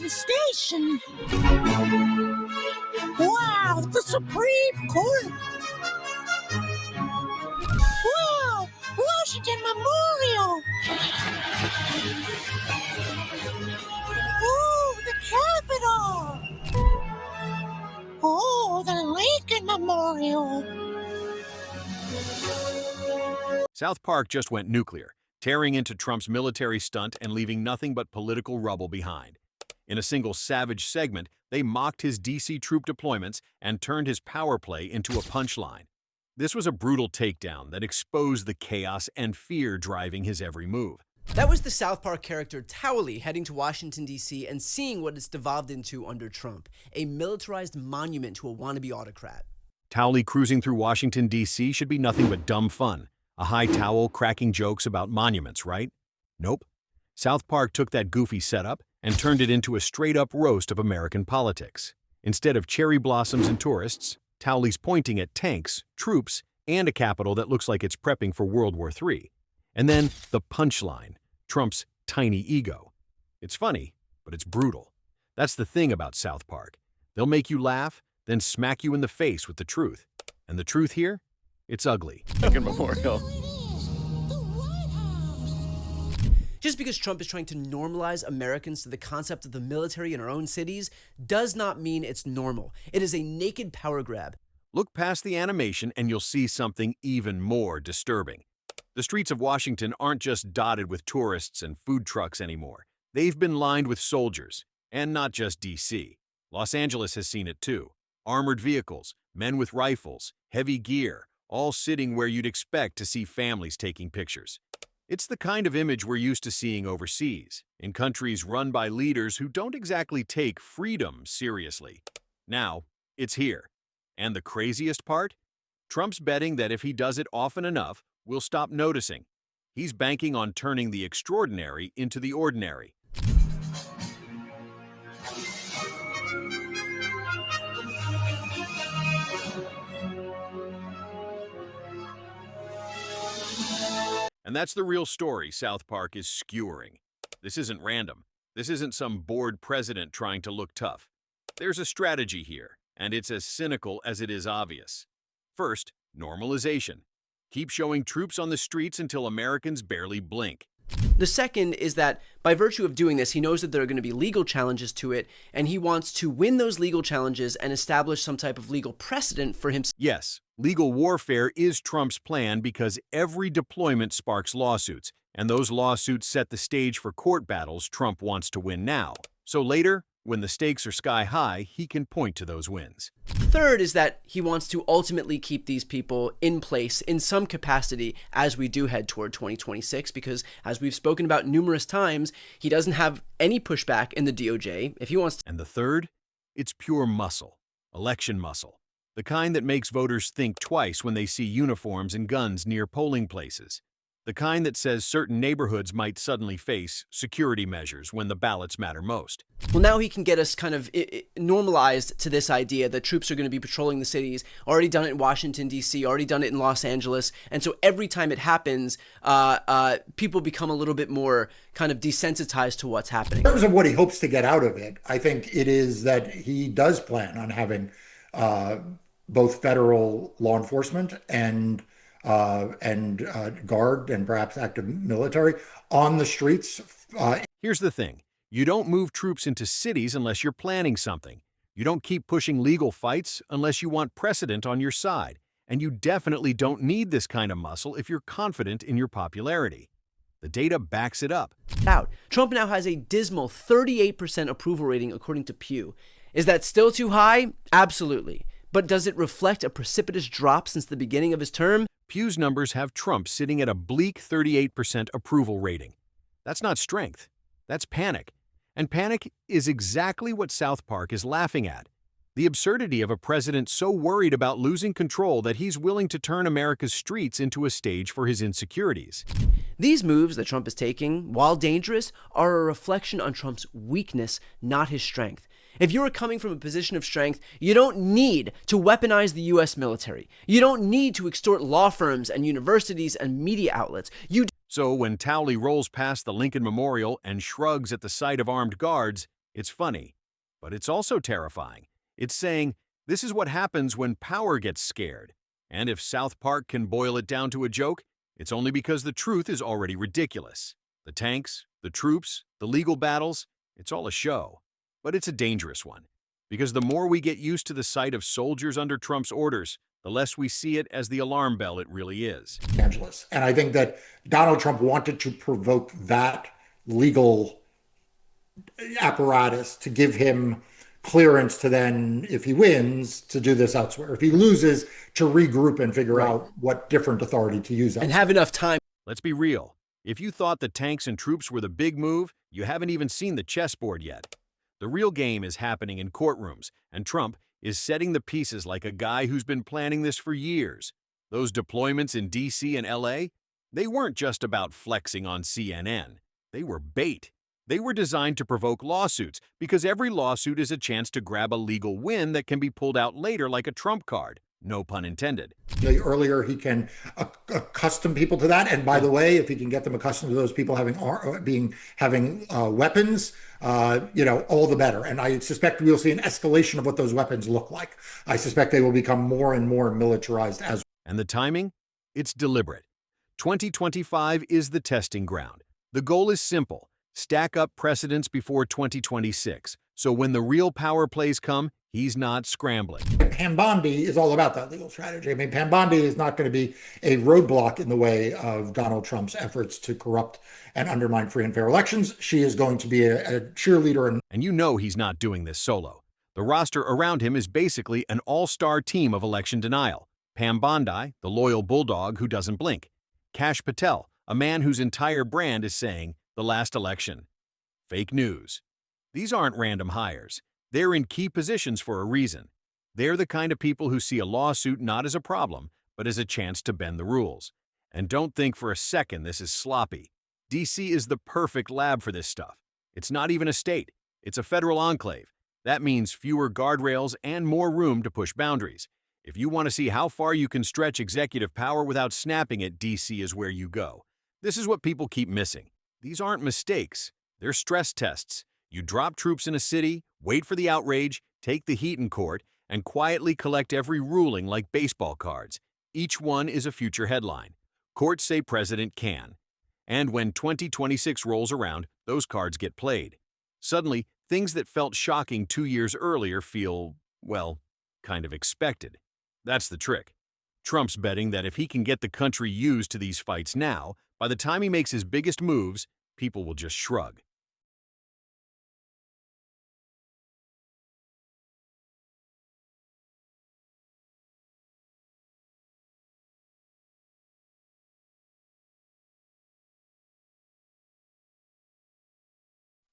Washington Station. Wow, the Supreme Court. Wow, Washington Memorial. Oh, the Capitol. Oh, the Lincoln Memorial. South Park just went nuclear, tearing into Trump's military stunt and leaving nothing but political rubble behind. In a single savage segment, they mocked his D.C. troop deployments and turned his power play into a punchline. This was a brutal takedown that exposed the chaos and fear driving his every move. That was the South Park character Towley heading to Washington, D.C. and seeing what it's devolved into under Trump, a militarized monument to a wannabe autocrat. Towley cruising through Washington, D.C. should be nothing but dumb fun. A high towel cracking jokes about monuments, right? Nope. South Park took that goofy setup and turned it into a straight-up roast of American politics. Instead of cherry blossoms and tourists, Towley's pointing at tanks, troops, and a Capitol that looks like it's prepping for World War III. And then the punchline, Trump's tiny ego. It's funny, but it's brutal. That's the thing about South Park. They'll make you laugh, then smack you in the face with the truth. And the truth here? It's ugly. Lincoln Memorial. Just because Trump is trying to normalize Americans to the concept of the military in our own cities does not mean it's normal. It is a naked power grab. Look past the animation and you'll see something even more disturbing. The streets of Washington aren't just dotted with tourists and food trucks anymore. They've been lined with soldiers, and not just D.C. Los Angeles has seen it too. Armored vehicles, men with rifles, heavy gear, all sitting where you'd expect to see families taking pictures. It's the kind of image we're used to seeing overseas, in countries run by leaders who don't exactly take freedom seriously. Now, it's here. And the craziest part? Trump's betting that if he does it often enough, we'll stop noticing. He's banking on turning the extraordinary into the ordinary. And that's the real story South Park is skewering. This isn't random. This isn't some bored president trying to look tough. There's a strategy here, and it's as cynical as it is obvious. First, normalization. Keep showing troops on the streets until Americans barely blink. The second is that by virtue of doing this, he knows that there are going to be legal challenges to it, and he wants to win those legal challenges and establish some type of legal precedent for himself. Yes, legal warfare is Trump's plan because every deployment sparks lawsuits, and those lawsuits set the stage for court battles Trump wants to win now. So later, when the stakes are sky high, he can point to those wins. Third is that he wants to ultimately keep these people in place in some capacity as we do head toward 2026, because as we've spoken about numerous times, he doesn't have any pushback in the DOJ. If he wants to. And the third? It's pure muscle. Election muscle. The kind that makes voters think twice when they see uniforms and guns near polling places. The kind that says certain neighborhoods might suddenly face security measures when the ballots matter most. Well, now he can get us kind of normalized to this idea that troops are going to be patrolling the cities. Already done it in Washington, D.C., already done it in Los Angeles. And so every time it happens, people become a little bit more kind of desensitized to what's happening. In terms of what he hopes to get out of it, I think it is that he does plan on having both federal law enforcement and guard and perhaps active military on the streets. Here's the thing. You don't move troops into cities unless you're planning something. You don't keep pushing legal fights unless you want precedent on your side. And you definitely don't need this kind of muscle if you're confident in your popularity. The data backs it up. Trump now has a dismal 38% approval rating according to Pew. Is that still too high? Absolutely. But does it reflect a precipitous drop since the beginning of his term? Pew's numbers have Trump sitting at a bleak 38% approval rating. That's not strength. That's panic. And panic is exactly what South Park is laughing at. The absurdity of a president so worried about losing control that he's willing to turn America's streets into a stage for his insecurities. These moves that Trump is taking, while dangerous, are a reflection on Trump's weakness, not his strength. If you are coming from a position of strength, you don't need to weaponize the U.S. military. You don't need to extort law firms and universities and media outlets. So when Towley rolls past the Lincoln Memorial and shrugs at the sight of armed guards, It's funny, but it's also terrifying. It's saying, this is what happens when power gets scared. And if South Park can boil it down to a joke, it's only because the truth is already ridiculous. The tanks, the troops, the legal battles, it's all a show. But it's a dangerous one, because the more we get used to the sight of soldiers under Trump's orders, the less we see it as the alarm bell it really is. Angeles. And I think that Donald Trump wanted to provoke that legal apparatus to give him clearance to then, if he wins, to do this elsewhere. If he loses, to regroup and figure out what different authority to use elsewhere. And have enough time. Let's be real. If you thought the tanks and troops were the big move, you haven't even seen the chessboard yet. The real game is happening in courtrooms, and Trump is setting the pieces like a guy who's been planning this for years. Those deployments in D.C. and L.A., they weren't just about flexing on CNN. They were bait. They were designed to provoke lawsuits, because every lawsuit is a chance to grab a legal win that can be pulled out later like a trump card. No pun intended. The earlier he can accustom people to that, and by the way, if he can get them accustomed to those people having weapons, all the better. And I suspect we'll see an escalation of what those weapons look like. I suspect they will become more and more militarized as. And the timing? It's deliberate. 2025 is the testing ground. The goal is simple: stack up precedents before 2026. So when the real power plays come, he's not scrambling. Pam Bondi is all about that legal strategy. I mean, Pam Bondi is not going to be a roadblock in the way of Donald Trump's efforts to corrupt and undermine free and fair elections. She is going to be a cheerleader. And you know he's not doing this solo. The roster around him is basically an all-star team of election denial. Pam Bondi, the loyal bulldog who doesn't blink. Kash Patel, a man whose entire brand is saying, the last election. Fake news. These aren't random hires. They're in key positions for a reason. They're the kind of people who see a lawsuit not as a problem, but as a chance to bend the rules. And don't think for a second this is sloppy. D.C. is the perfect lab for this stuff. It's not even a state. It's a federal enclave. That means fewer guardrails and more room to push boundaries. If you want to see how far you can stretch executive power without snapping it, D.C. is where you go. This is what people keep missing. These aren't mistakes. They're stress tests. You drop troops in a city, wait for the outrage, take the heat in court, and quietly collect every ruling like baseball cards. Each one is a future headline. Courts say president can. And when 2026 rolls around, those cards get played. Suddenly, things that felt shocking 2 years earlier feel, well, kind of expected. That's the trick. Trump's betting that if he can get the country used to these fights now, by the time he makes his biggest moves, people will just shrug.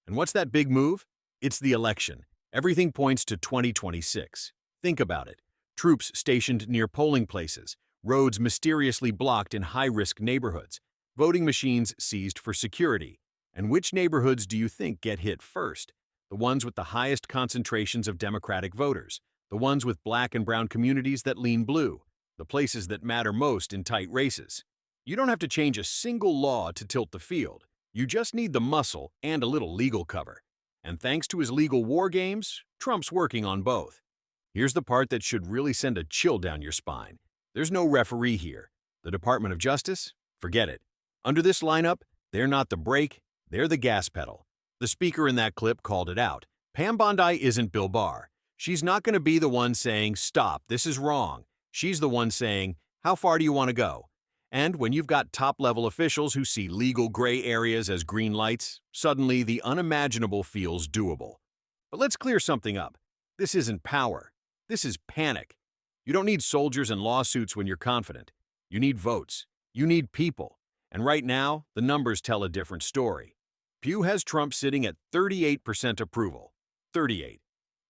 And what's that big move? It's the election. Everything points to 2026. Think about it. Troops stationed near polling places, roads mysteriously blocked in high-risk neighborhoods, voting machines seized for security. And which neighborhoods do you think get hit first? The ones with the highest concentrations of Democratic voters, the ones with black and brown communities that lean blue, the places that matter most in tight races. You don't have to change a single law to tilt the field. You just need the muscle and a little legal cover. And thanks to his legal war games, Trump's working on both. Here's the part that should really send a chill down your spine. There's no referee here. The Department of Justice? Forget it. Under this lineup, they're not the brake, they're the gas pedal. The speaker in that clip called it out. Pam Bondi isn't Bill Barr. She's not going to be the one saying, stop, this is wrong. She's the one saying, how far do you want to go? And when you've got top-level officials who see legal gray areas as green lights, suddenly the unimaginable feels doable. But let's clear something up. This isn't power. This is panic. You don't need soldiers and lawsuits when you're confident. You need votes. You need people. And right now, the numbers tell a different story. Pew has Trump sitting at 38% approval. 38.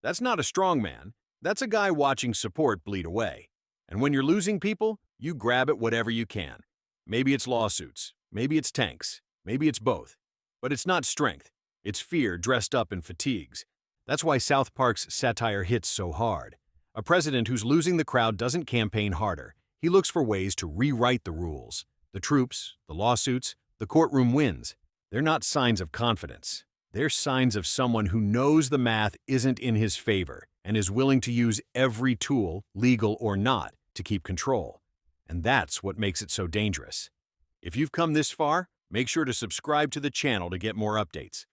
That's not a strong man. That's a guy watching support bleed away. And when you're losing people, you grab at whatever you can. Maybe it's lawsuits, maybe it's tanks, maybe it's both. But it's not strength, it's fear dressed up in fatigues. That's why South Park's satire hits so hard. A president who's losing the crowd doesn't campaign harder. He looks for ways to rewrite the rules. The troops, the lawsuits, the courtroom wins. They're not signs of confidence. They're signs of someone who knows the math isn't in his favor and is willing to use every tool, legal or not, to keep control. And that's what makes it so dangerous. If you've come this far, make sure to subscribe to the channel to get more updates.